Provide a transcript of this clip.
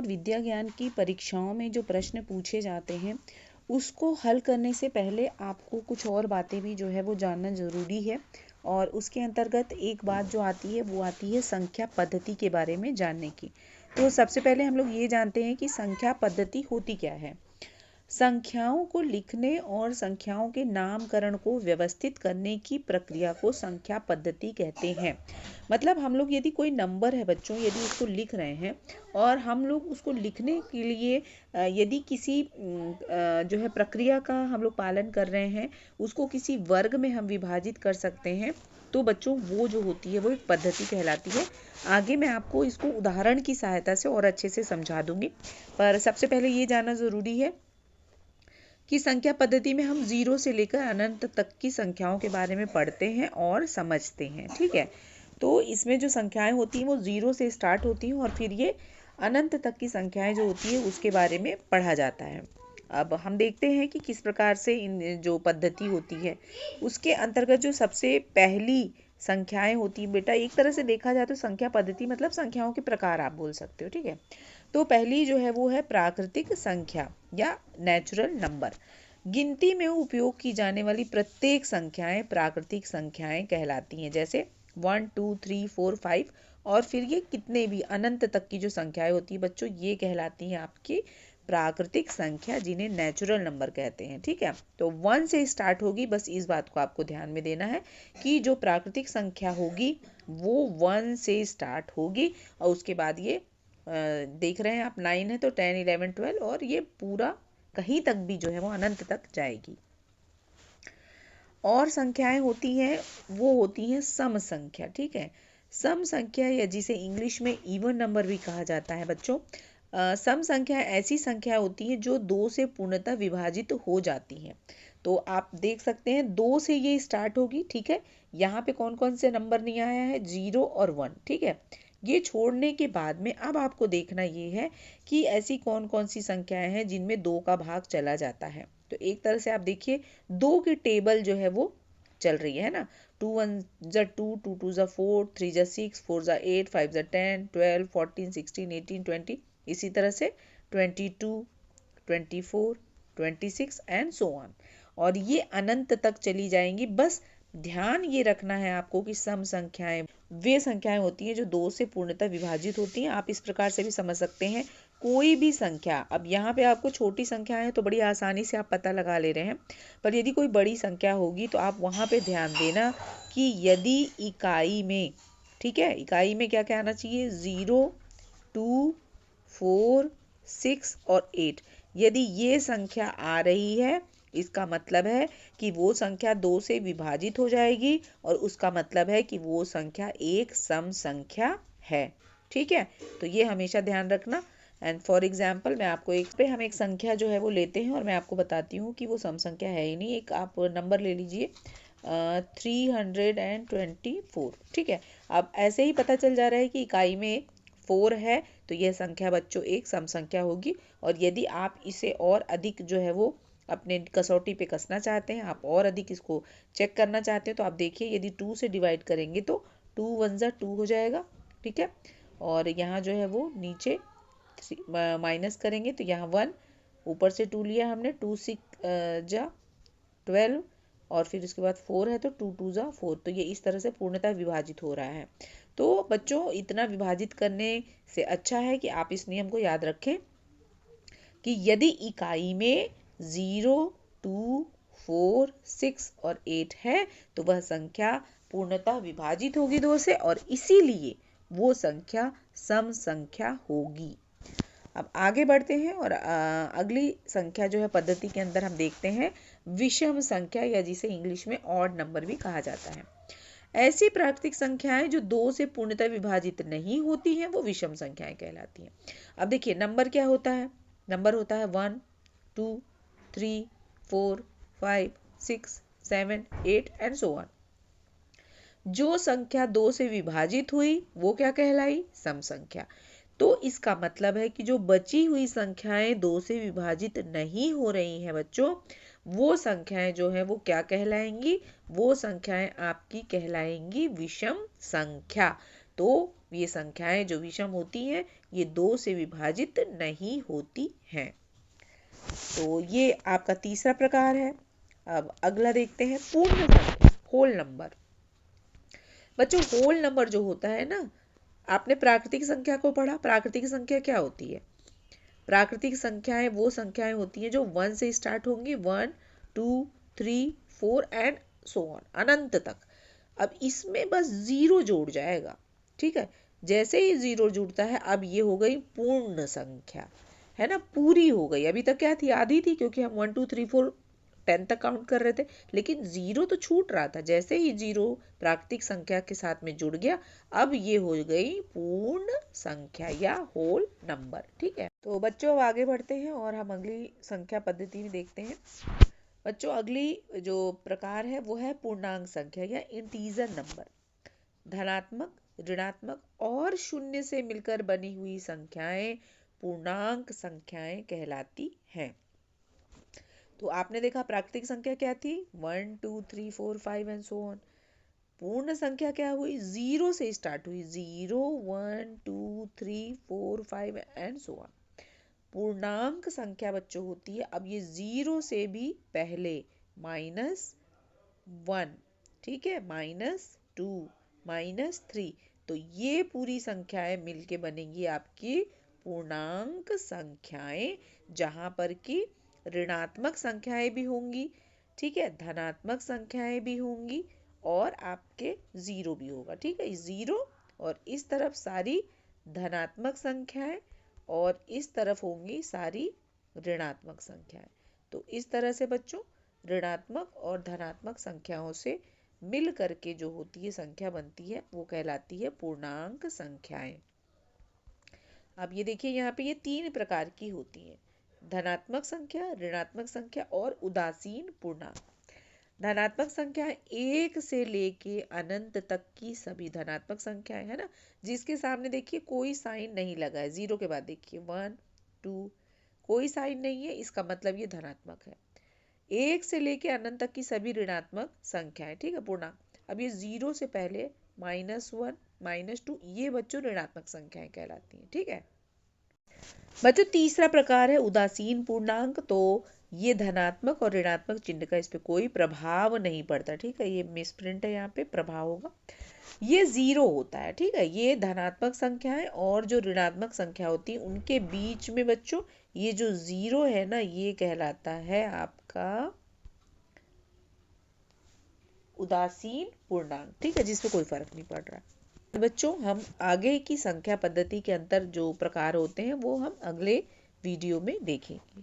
और विद्या ज्ञान की परीक्षाओं में जो प्रश्न पूछे जाते हैं उसको हल करने से पहले आपको कुछ और बातें भी जो है वो जानना ज़रूरी है। और उसके अंतर्गत एक बात जो आती है वो आती है संख्या पद्धति के बारे में जानने की। तो सबसे पहले हम लोग ये जानते हैं कि संख्या पद्धति होती क्या है। संख्याओं को लिखने और संख्याओं के नामकरण को व्यवस्थित करने की प्रक्रिया को संख्या पद्धति कहते हैं। मतलब हम लोग यदि कोई नंबर है बच्चों, यदि उसको लिख रहे हैं और हम लोग उसको लिखने के लिए यदि किसी जो है प्रक्रिया का हम लोग पालन कर रहे हैं, उसको किसी वर्ग में हम विभाजित कर सकते हैं, तो बच्चों वो जो होती है वो एक पद्धति कहलाती है। आगे मैं आपको इसको उदाहरण की सहायता से और अच्छे से समझा दूंगी, पर सबसे पहले ये जानना ज़रूरी है कि संख्या पद्धति में हम 0 से लेकर अनंत तक की संख्याओं के बारे में पढ़ते हैं और समझते हैं। ठीक है, तो इसमें जो संख्याएं होती हैं वो 0 से स्टार्ट होती हैं और फिर ये अनंत तक की संख्याएं जो होती है उसके बारे में पढ़ा जाता है। अब हम देखते हैं कि किस प्रकार से इन जो पद्धति होती है उसके अंतर्गत जो सबसे पहली संख्याएं होती हैं बेटा, एक तरह से देखा जाए तो संख्या पद्धति मतलब संख्याओं के प्रकार आप बोल सकते हो। ठीक है, तो पहली जो है वो है प्राकृतिक संख्या या नेचुरल नंबर। गिनती में उपयोग की जाने वाली प्रत्येक संख्याएं प्राकृतिक संख्याएं कहलाती हैं, जैसे 1 2 3 4 5 और फिर ये कितने भी अनंत तक की जो संख्याएं होती है बच्चों, ये कहलाती हैं आपकी प्राकृतिक संख्या, जिन्हें नेचुरल नंबर कहते हैं। ठीक है, तो 1 से स्टार्ट होगी, बस इस बात को आपको ध्यान में देना है कि जो प्राकृतिक संख्या होगी वो 1 से स्टार्ट होगी और उसके बाद ये देख रहे हैं आप 9 है तो 10 11 12 और ये पूरा कहीं तक भी जो है वो अनंत तक जाएगी। और संख्याएं होती हैं वो होती हैं सम संख्या। ठीक है, सम संख्या या जिसे इंग्लिश में इवन नंबर भी कहा जाता है बच्चों। सम संख्या ऐसी संख्या होती है जो 2 से पूर्णतः विभाजित हो जाती हैं। तो आप देख सकते हैं 2 से ये स्टार्ट होगी। ठीक है, यहाँ पे कौन कौन से नंबर नहीं आया है, 0 और 1। ठीक है, ये छोड़ने के बाद में अब आपको देखना ये है कि ऐसी कौन कौन सी संख्याएं हैं जिनमें 2 का भाग चला जाता है। तो एक तरह से आप देखिए 2 की टेबल जो है वो चल रही है ना। 2 1 जा 2 2 2 जा 4 3 जा 6 4 जा 8 5 जा 10 12 14 16 18 20, इसी तरह से 22 24 26 एंड सो ऑन, और ये अनंत तक चली जाएंगी। बस ध्यान ये रखना है आपको कि सम संख्याएं वे संख्याएं होती हैं जो 2 से पूर्णतः विभाजित होती हैं। आप इस प्रकार से भी समझ सकते हैं कोई भी संख्या, अब यहाँ पे आपको छोटी संख्या है तो बड़ी आसानी से आप पता लगा ले रहे हैं, पर यदि कोई बड़ी संख्या होगी तो आप वहाँ पे ध्यान देना कि यदि इकाई में, ठीक है, इकाई में क्या क्या आना चाहिए, 0 2 4 6 और 8, यदि ये संख्या आ रही है इसका मतलब है कि वो संख्या 2 से विभाजित हो जाएगी और उसका मतलब है कि वो संख्या एक सम संख्या है। ठीक है, तो ये हमेशा ध्यान रखना। एंड फॉर एग्जाम्पल मैं आपको हम एक संख्या जो है वो लेते हैं और मैं आपको बताती हूँ कि वो सम संख्या है ही नहीं। एक आप नंबर ले लीजिए 324। ठीक है, अब ऐसे ही पता चल जा रहा है कि इकाई में 4 है तो यह संख्या बच्चों एक सम संख्या होगी। और यदि आप इसे और अधिक जो है वो अपने कसौटी पे कसना चाहते हैं, आप और अधिक इसको चेक करना चाहते हैं, तो आप देखिए यदि 2 से डिवाइड करेंगे तो 2 1 जा 2 हो जाएगा। ठीक है, और यहाँ जो है वो नीचे माइनस करेंगे तो यहाँ 1, ऊपर से 2 लिया हमने, 2 6 जा 12 और फिर उसके बाद 4 है तो 2 2 जा 4। तो ये इस तरह से पूर्णतः विभाजित हो रहा है। तो बच्चों इतना विभाजित करने से अच्छा है कि आप इस नियम को याद रखें कि यदि इकाई में 0 2 4 6 और 8 है तो वह संख्या पूर्णतः विभाजित होगी 2 से और इसीलिए वो संख्या सम संख्या होगी। अब आगे बढ़ते हैं और अगली संख्या जो है पद्धति के अंदर हम देखते हैं विषम संख्या या जिसे इंग्लिश में ऑड नंबर भी कहा जाता है। ऐसी प्राकृतिक संख्याएं जो 2 से पूर्णतः विभाजित नहीं होती हैं वो विषम संख्याएं कहलाती हैं। अब देखिए नंबर क्या होता है, नंबर होता है 1 2 3 4 5 6 7 8 एंड सो ऑन। जो संख्या 2 से विभाजित हुई वो क्या कहलाई, सम संख्या। तो इसका मतलब है कि जो बची हुई संख्याएं 2 से विभाजित नहीं हो रही हैं बच्चों, वो संख्याएं जो है वो क्या कहलाएंगी, वो संख्याएं आपकी कहलाएंगी विषम संख्या। तो ये संख्याएं जो विषम होती हैं ये 2 से विभाजित नहीं होती हैं। तो ये आपका तीसरा प्रकार है। अब अगला देखते हैं पूर्ण संख्या, होल नंबर। बच्चों होल नंबर जो होता है ना, आपने प्राकृतिक संख्या को पढ़ा। प्राकृतिक संख्या क्या होती है? प्राकृतिक संख्याएं वो संख्याएं होती हैं जो 1 से स्टार्ट होंगी, 1 2 3 4 एंड सो ऑन, अनंत तक। अब इसमें बस जीरो जोड़ जाएगा, ठीक है। जैसे ही जीरो जुड़ता है अब ये हो गई पूर्ण संख्या, है ना, पूरी हो गई। अभी तक क्या थी? आधी थी, क्योंकि हम 1 2 3 4 10 तक काउंट कर रहे थे, लेकिन जीरो तो छूट रहा था। जैसे ही जीरो प्राकृतिक संख्या के साथ में जुड़ गया, अब ये हो गई पूर्ण संख्या या होल नंबर, ठीक है। तो बच्चों अब आगे बढ़ते हैं और हम अगली संख्या पद्धति में देखते हैं। बच्चों अगली जो प्रकार है वो है पूर्णांक संख्या या इंटीजर नंबर। धनात्मक, ऋणात्मक और शून्य से मिलकर बनी हुई संख्याएं पूर्णांक संख्याएं कहलाती हैं। तो आपने देखा प्राकृतिक संख्या क्या थी? 1 2 3 4 5 एंड सो ऑन। पूर्ण संख्या क्या हुई? जीरो से स्टार्ट हुई, 0 1 2 3 4 5 एंड सो ऑन। पूर्णांक संख्या बच्चों होती है, अब ये जीरो से भी पहले -1, ठीक है, -2 -3, तो ये पूरी संख्याएं मिलके बनेंगी आपकी पूर्णांक संख्याएं, जहां पर कि ऋणात्मक संख्याएं भी होंगी, ठीक है, धनात्मक संख्याएं भी होंगी और आपके जीरो भी होगा, ठीक है। जीरो और इस तरफ सारी धनात्मक संख्याएं और इस तरफ होंगी सारी ऋणात्मक संख्याएं। तो इस तरह से बच्चों ऋणात्मक और धनात्मक संख्याओं से मिल करके जो होती है संख्या बनती है वो कहलाती है पूर्णांक संख्याएं। अब ये देखिए यहाँ पे ये 3 प्रकार की होती हैं: धनात्मक संख्या, ऋणात्मक संख्या और उदासीन पूर्णांक। धनात्मक संख्या 1 से लेके अनंत तक की सभी धनात्मक संख्याएं, है ना, जिसके सामने देखिए कोई साइन नहीं लगा है। जीरो के बाद देखिए 1 2, कोई साइन नहीं है, इसका मतलब ये धनात्मक है। 1 से लेके अनंत तक की सभी ऋणात्मक संख्याएं, ठीक है, पूर्णांक। अब ये जीरो से पहले -1 -2, ये बच्चों ऋणात्मक संख्याएं कहलाती हैं, ठीक है। बच्चों तीसरा प्रकार है उदासीन पूर्णांक। तो ये धनात्मक और ऋणात्मक चिन्ह का इस पे कोई प्रभाव नहीं पड़ता, ठीक है, ये मिसप्रिंट है, यहाँ पे प्रभाव होगा। ये जीरो होता है, ठीक है। ये धनात्मक संख्याएं और जो ऋणात्मक संख्या होती है उनके बीच में बच्चों ये जो जीरो है ना, ये कहलाता है आपका उदासीन पूर्णांक, ठीक है, जिसपे कोई फर्क नहीं पड़ रहा। बच्चों हम आगे की संख्या पद्धति के अंतर जो प्रकार होते हैं वो हम अगले वीडियो में देखेंगे।